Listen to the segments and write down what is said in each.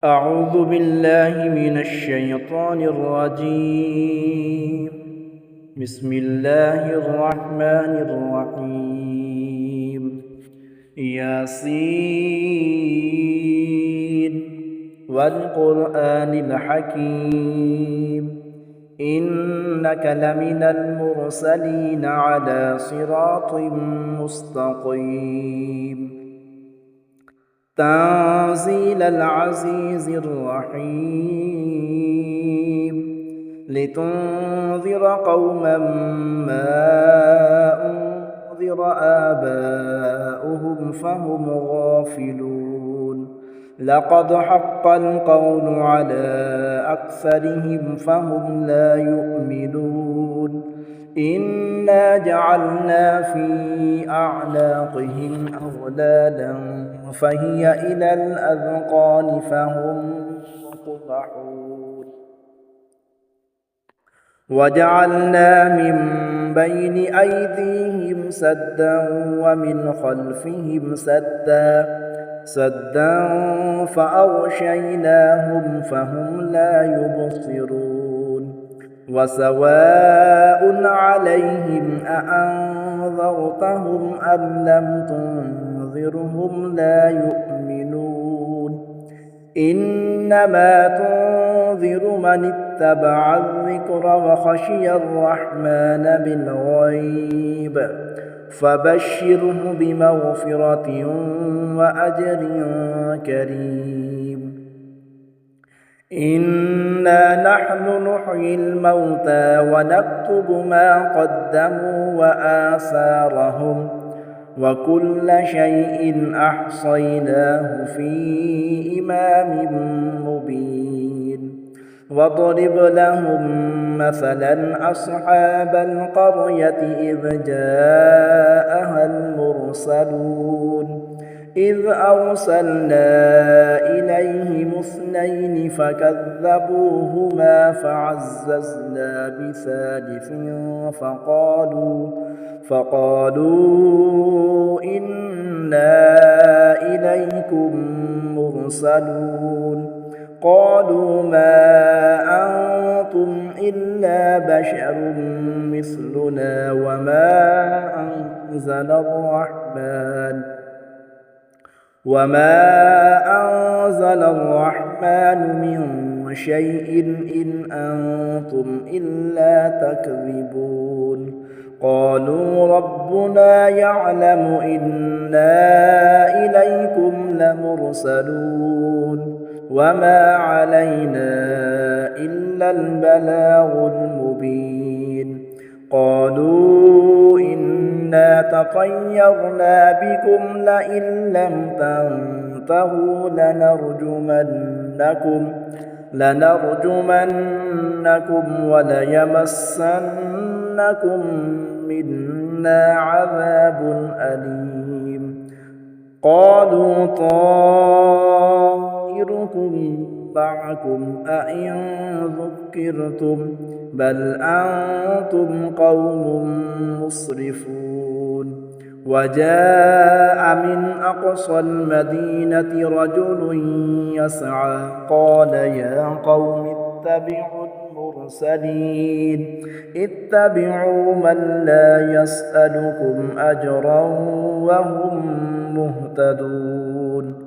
أعوذ بالله من الشيطان الرجيم. بسم الله الرحمن الرحيم. ياسين والقرآن الحكيم إنك لمن المرسلين على صراط مستقيم تنزيل العزيز الرحيم لتنذر قوما ما أنذر آباؤهم فهم غافلون لقد حق القول على أكثرهم فهم لا يؤمنون إنا جعلنا في أعناقهم أغلالا فهي إلى الأذقان فهم مقمحون وجعلنا من بين أيديهم سدا ومن خلفهم سدا فأغشيناهم فهم لا يبصرون وسواء عليهم أأنذرتهم أم لم تنذرهم لا يؤمنون إنما تنذر من اتبع الذكر وخشي الرحمن بالغيب فبشره بمغفرة وأجر كريم إنا نحن نحيي الموتى ونكتب ما قدموا وآثارهم وكل شيء أحصيناه في إمام مبين واضرب لهم مثلا أصحاب القرية إذ جاءها المرسلون إذ أرسلنا إليهم اثنين فكذبوهما فعززنا بثالث فقالوا إنا إليكم مرسلون قالوا ما أنتم إلا بشر مثلنا وما أنزل الرحمن من شيء إن أنتم إلا تكذبون قالوا ربنا يعلم إنا إليكم لمرسلون وما علينا إلا البلاغ المبين قالوا إنا تطيرنا بكم لئن لم تنتهوا لنرجمنكم وليمسنكم منا عذاب أليم قالوا طائركم معكم أئن ذكرتم بل أنتم قوم مسرفون وجاء من أقصى المدينة رجل يسعى قال يا قوم اتبعوا المرسلين اتبعوا من لا يسألكم أجرا وهم مهتدون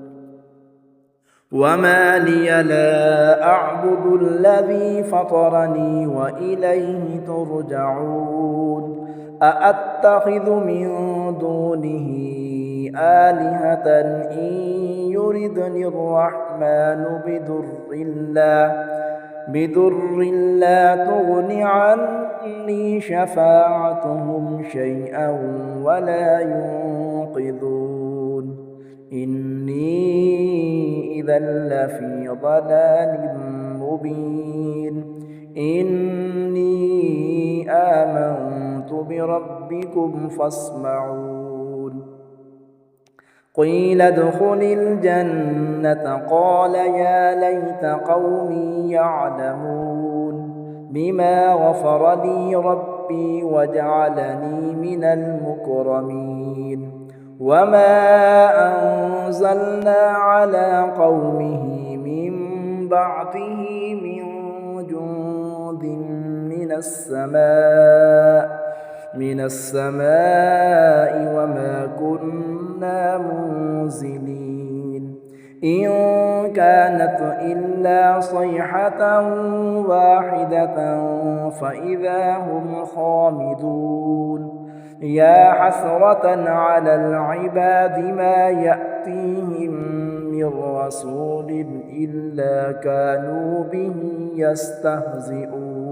وما لي لا أعبد الذي فطرني وإليه ترجعون أأتخذ من دونه آلهة إن يردني الرحمن بضر لا تغن عني شفاعتهم شيئا ولا ينقذون إني إذا لفي ضلال مبين إني آمنت بربكم فاسمعون قيل ادخل الجنة قال يا ليت قومي يعلمون بما غفر لي ربي وجعلني من المكرمين وما أنزلنا على قومه من بعده من جند من السماء وما كنا منزلين إن كانت إلا صيحة واحدة فإذا هم خامدون يا حسرة على العباد ما يأتيهم من رسول إلا كانوا به يستهزئون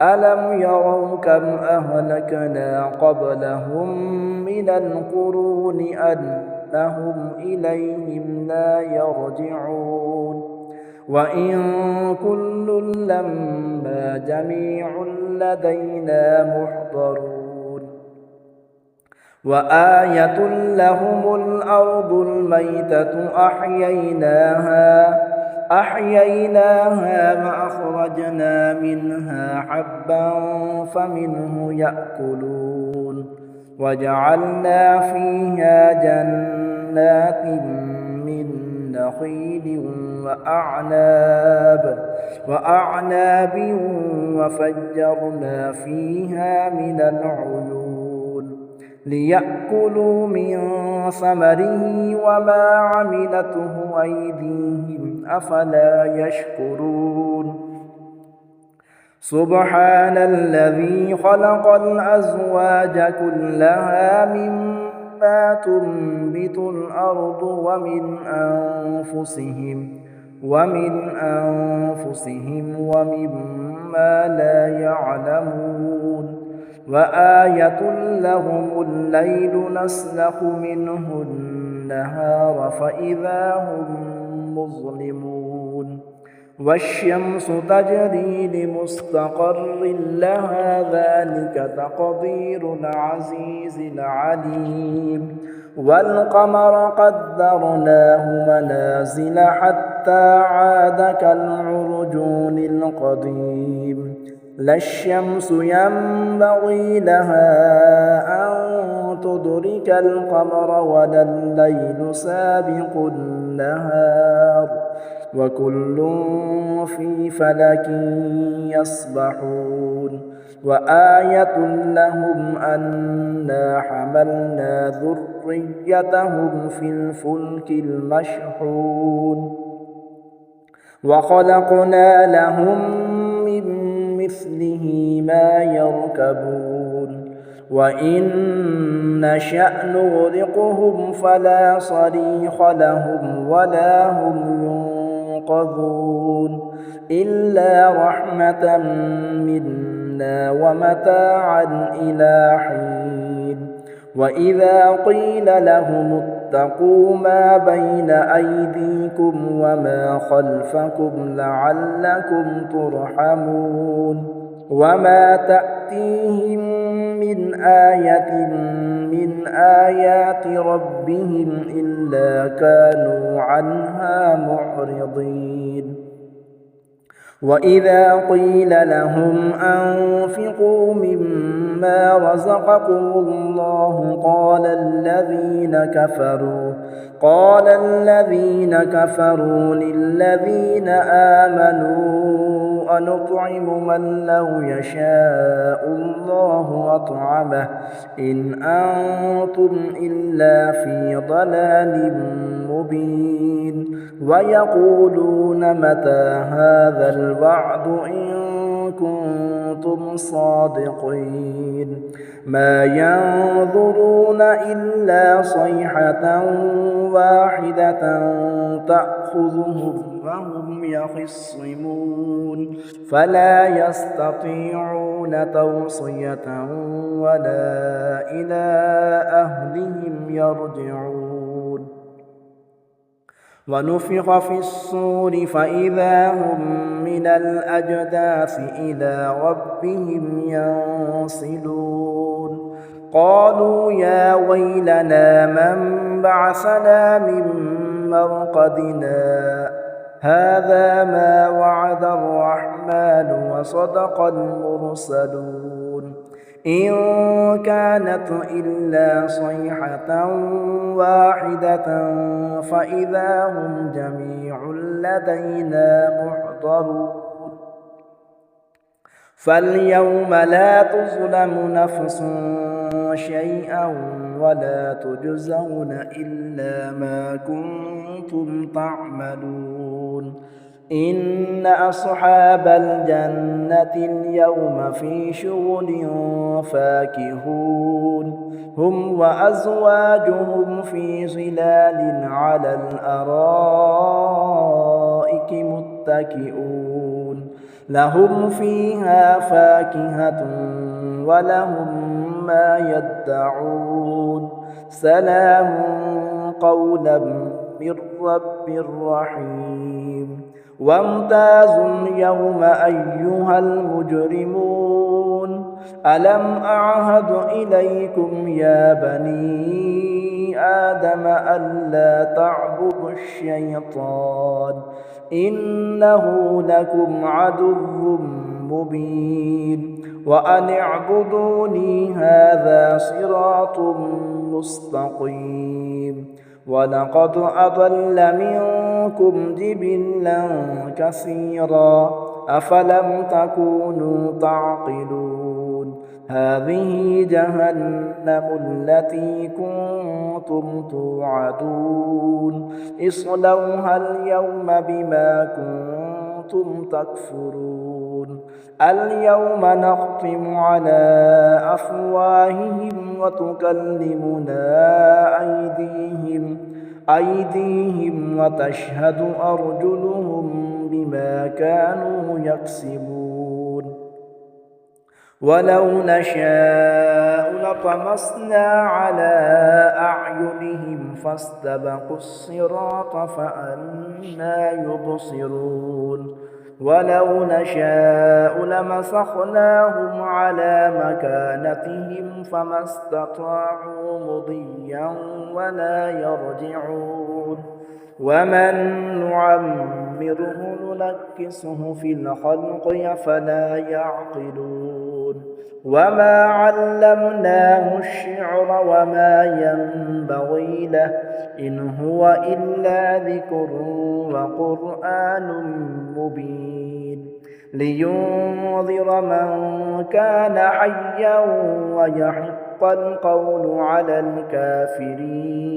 ألم يروا كم أهلكنا قبلهم من القرون أنهم إليهم لا يرجعون وإن كل لما جميع لدينا محضرون وآية لهم الأرض الميتة أحييناها وأخرجنا منها حبا فمنه يأكلون وجعلنا فيها جنات من نخيل وأعناب وفجرنا فيها من العيون ليأكلوا من ثمره وما عملته أيديهم أفلا يشكرون سبحان الذي خلق الأزواج كلها مما تنبت الأرض ومن أنفسهم ومما لا يعلمون وآية لهم الليل نسلخ منه النهار فإذا هم مظلمون والشمس تجري لمستقر لها ذلك تقدير العزيز العليم والقمر قدرناه منازل حتى عاد كالعرجون القديم لا الشمس ينبغي لها أن تدرك القمر ولا الليل سابق النهار وكل في فلك يسبحون وآية لهم أنا حملنا ذريتهم في الفلك المشحون وخلقنا لهم من مثله ما يركبون وإن نشأ نغرقهم فلا صريخ لهم ولا هم ينقذون إلا رحمة منا ومتاعا إلى حين وإذا قيل لهم اتقوا ما بين أيديكم وما خلفكم لعلكم ترحمون وما تأتيهم من آية من آيات ربهم إلا كانوا عنها معرضين وإذا قيل لهم أنفقوا مما رزقكم الله قال الذين كفروا للذين آمنوا أنطعم من لو يشاء الله أطعمه إن أنتم إلا في ضلال مبين ويقولون متى هذا الوعد إن كنتم صادقين ما ينظرون إلا صيحة واحدة تأخذهم وهم يخصمون فلا يستطيعون توصية ولا إلى أهلهم يرجعون ونفخ في الصور فإذا هم من الأجداث إلى ربهم ينسلون قالوا يا ويلنا من بعثنا من مرقدنا هذا ما وعد الرحمن وصدق المرسلون إن كانت إلا صيحة واحدة فإذا هم جميع لدينا محضرون فاليوم لا تظلم نفس شيئا ولا تجزون إلا ما كنتم تعملون إن أصحاب الجنة اليوم في شغل فاكهون هم وأزواجهم في ظلال على الأرائك متكئون لهم فيها فاكهة ولهم ما يدعون سلام قولا من رب رحيم وامتازوا اليوم أيها المجرمون ألم أعهد إليكم يا بني آدم ألا تعبدوا الشيطان إنه لكم عدو مبين وأن اعبدوني هذا صراط مستقيم ولقد أضل منكم جبلا كثيرا أفلم تكونوا تعقلون هذه جهنم التي كنتم توعدون اصلوها اليوم بما كنتم تكفرون اليوم نختم على أفواههم وتكلمنا أيديهم وتشهد أرجلهم بما كانوا يكسبون ولو نشاء لطمسنا على أعينهم فاستبقوا الصراط فأنى يبصرون ولو نشاء لمسخناهم على مكانتهم فما استطاعوا مضيا ولا يرجعون ومن نعمره ننكسه في الخلق أفلا يعقلون وما علمناه الشعر وما ينبغي له إن هو إلا ذكر وقرآن مبين لينذر من كان حيا ويحق القول على الكافرين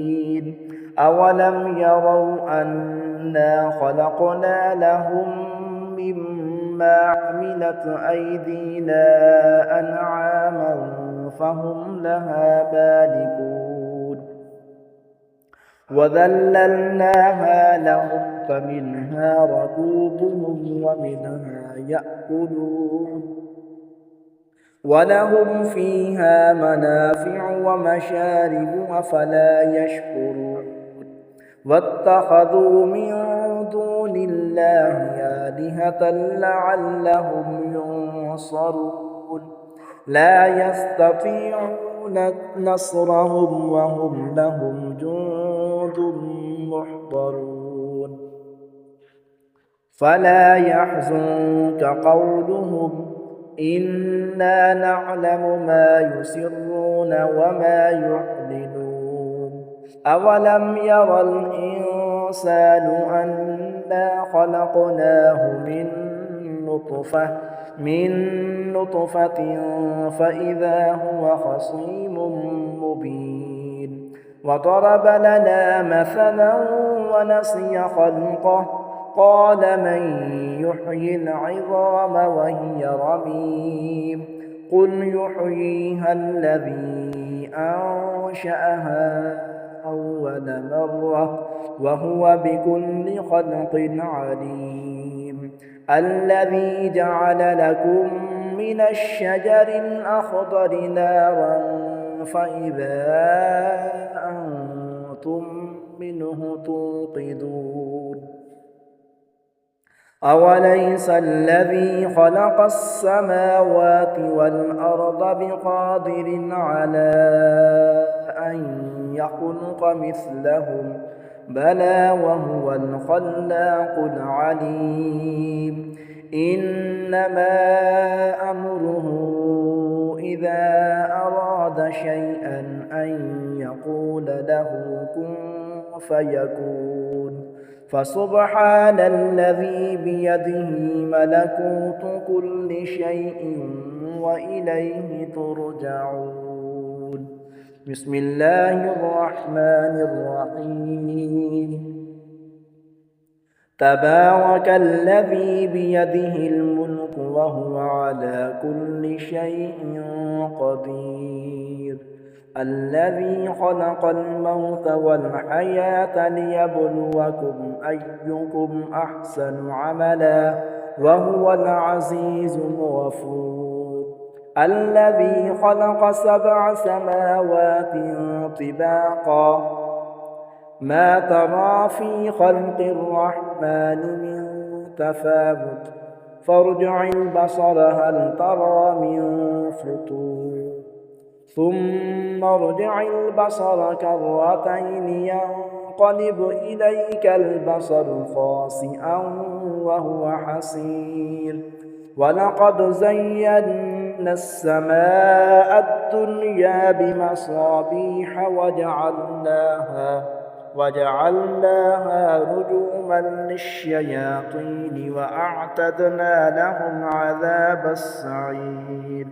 أولم يروا أنا خلقنا لهم مما عملت أيدينا أنعاما فهم لها مالكون وذللناها لهم فمنها ركوبهم ومنها يأكلون ولهم فيها منافع ومشارب أفلا يشكرون واتخذوا من دون الله آلهة لعلهم ينصرون لا يستطيعون نصرهم وهم لهم جند محضرون فلا يحزنك قولهم إنا نعلم ما يسرون وما يعلنون أولم ير الإنسان أنا خلقناه من نطفة فإذا هو خصيم مبين وضرب لنا مثلا ونسي خلقه قال من يحيي العظام وهي رميم قل يحييها الذي أنشأها أول مرة وهو بكل خلق عليم الذي جعل لكم من الشجر الأخضر نارا فإذا أنتم منه توقدون أوليس الذي خلق السماوات والأرض بقادر على أن يخلق مثلهم بلى وهو الخلاق العليم إنما أمره إذا أراد شيئا أن يقول له كن فيكون فسبحان الذي بيده ملكوت كل شيء وإليه ترجعون. بسم الله الرحمن الرحيم. تبارك الذي بيده الملك وهو على كل شيء قدير. الذي خلق الموت والحياة ليبلوكم أيكم أحسن عملا وهو العزيز الغفور. الذي خلق 7 سماوات طباقا ما ترى في خلق الرحمن من تفاوت فارجع البصر هل ترى من فطور ثم ارجع البصر كرتين ينقلب إليك البصر خاسئا وهو حسير. ولقد زينا السماء الدنيا بمصابيح وجعلناها رجوما للشياطين وأعتدنا لهم عذاب السعير.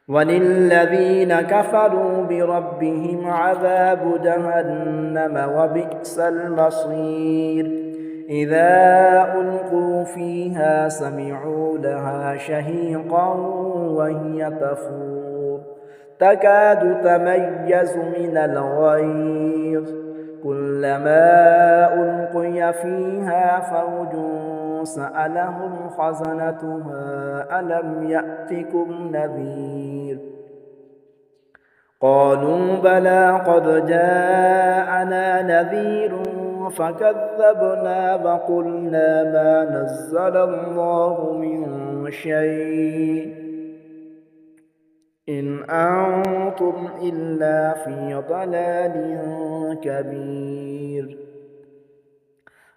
وللذين كفروا بربهم عذاب جهنم وبئس المصير. إذا ألقوا فيها سمعوا لها شهيقا وهي تفور تكاد تميز من الغيظ كلما ألقي فيها فوج سألهم خزنتها ألم يأتكم نذير قالوا بلى قد جاءنا نذير فكذبنا وقلنا ما نزل الله من شيء إن أنتم إلا في ضلال كبير.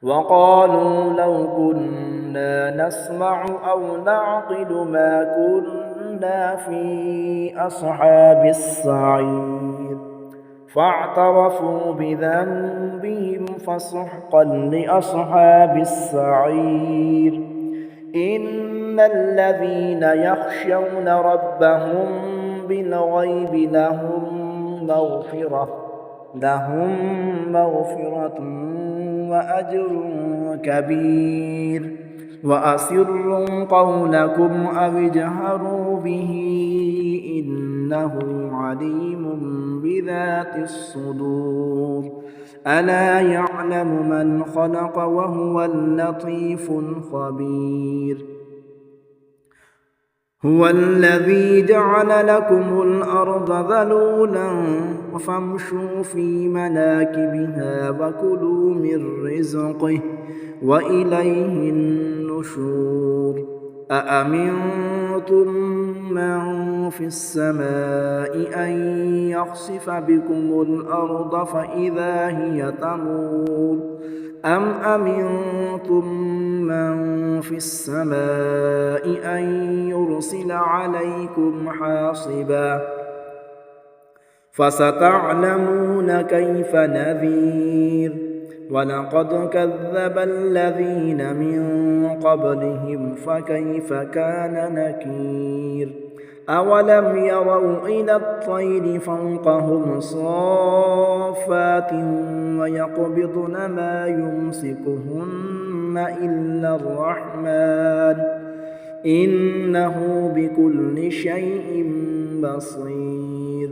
وقالوا لو كنا نسمع أو نعقل ما كنا في أصحاب السعير فاعترفوا بذنبهم فسحقا لأصحاب السعير. إن الذين يخشون ربهم بالغيب لهم مغفرة وأجر كبير. وأسروا قولكم أو اجهروا به إنه عليم بذات الصدور. ألا يعلم من خلق وهو اللطيف الخبير. هو الذي جعل لكم الأرض ذلولا فامشوا في مناكبها وكلوا من رزقه وإليه النشور. أأمنتم من في السماء أن يخسف بكم الأرض فإذا هي تمور أم أمنتم من في السماء أن يرسل عليكم حاصبا فستعلمون كيف نذير. ولقد كذب الذين من قبلهم فكيف كان نكير. أولم يروا إلى الطير فوقهم صافات ويقبضن ما يمسكهن إلا الرحمن إنه بكل شيء بصير.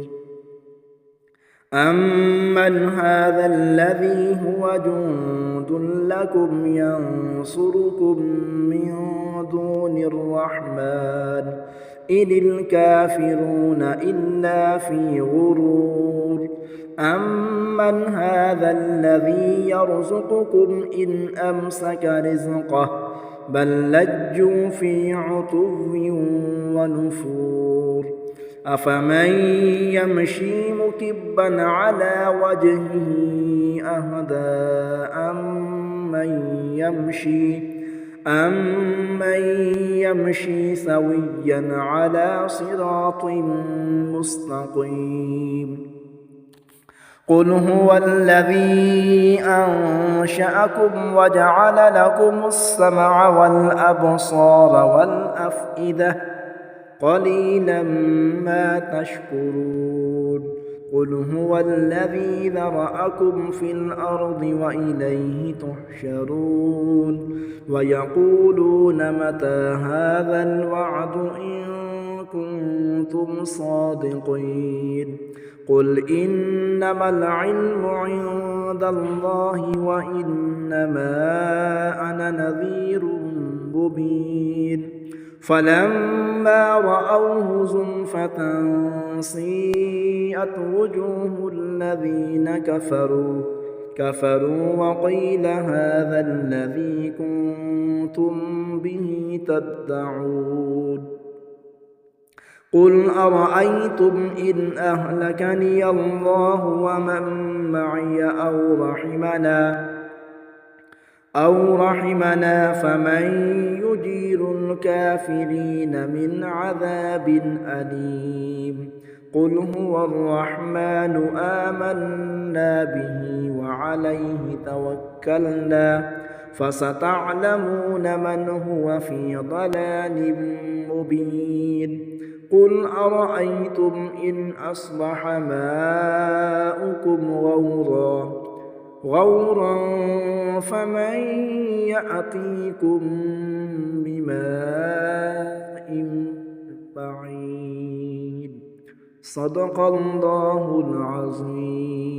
أمن هذا الذي هو جند لكم ينصركم من دون الرحمن إن الكافرون إلا في غرور. أمن هذا الذي يرزقكم إن أمسك رزقه بل لجوا في عتو ونفور. أفمن يمشي مكبا على وجهه أهدى أمن أَمَّن يَمْشِي سَوِيًّا عَلَىٰ صِرَاطٍ مُّسْتَقِيمٍ قُلْ هُوَ الَّذِي أَنشَأَكُمْ وَجَعَلَ لَكُمُ السَّمْعَ وَالْأَبْصَارَ وَالْأَفْئِدَةَ قَلِيلًا مَّا تَشْكُرُونَ قُلْ هُوَ الَّذِي ذَرَأَكُمْ فِي الْأَرْضِ وَإِلَيْهِ تُحْشَرُونَ وَيَقُولُونَ مَتَىٰ هَٰذَا الْوَعْدُ إِن كُنتُمْ صَادِقِينَ قُلْ إِنَّمَا الْعِلْمُ عِندَ اللَّهِ وَإِنَّمَا أَنَا نَذِيرٌ مُّبِينٌ فَلَمَّا رَأَوْهُ زُلْفَةً سِيئَتْ وُجُوهُ الَّذِينَ كَفَرُوا وَقِيلَ هَٰذَا الَّذِي كُنتُم بِهِ تَدَّعُونَ قُلْ أَرَأَيْتُمْ إِنْ أَهْلَكَنِيَ اللَّهُ وَمَن مَّعِيَ أَوْ رَحِمَنَا فَمَن يُجِيرُ الْكَافِرِينَ مِنْ عَذَابٍ أَلِيمٍ قُلْ هُوَ الرَّحْمَٰنُ آمَنَّا بِهِ وَعَلَيْهِ تَوَكَّلْنَا فَسَتَعْلَمُونَ مَنْ هُوَ في ضَلَالٍ مُّبِينٍ قُلْ أَرَأَيْتُمْ إِنْ أَصْبَحَ مَاؤُكُمْ غَوْرًا فَمَن يَأْتِيكُم بِمَاءٍ مَّعِينٍ صدق الله العظيم.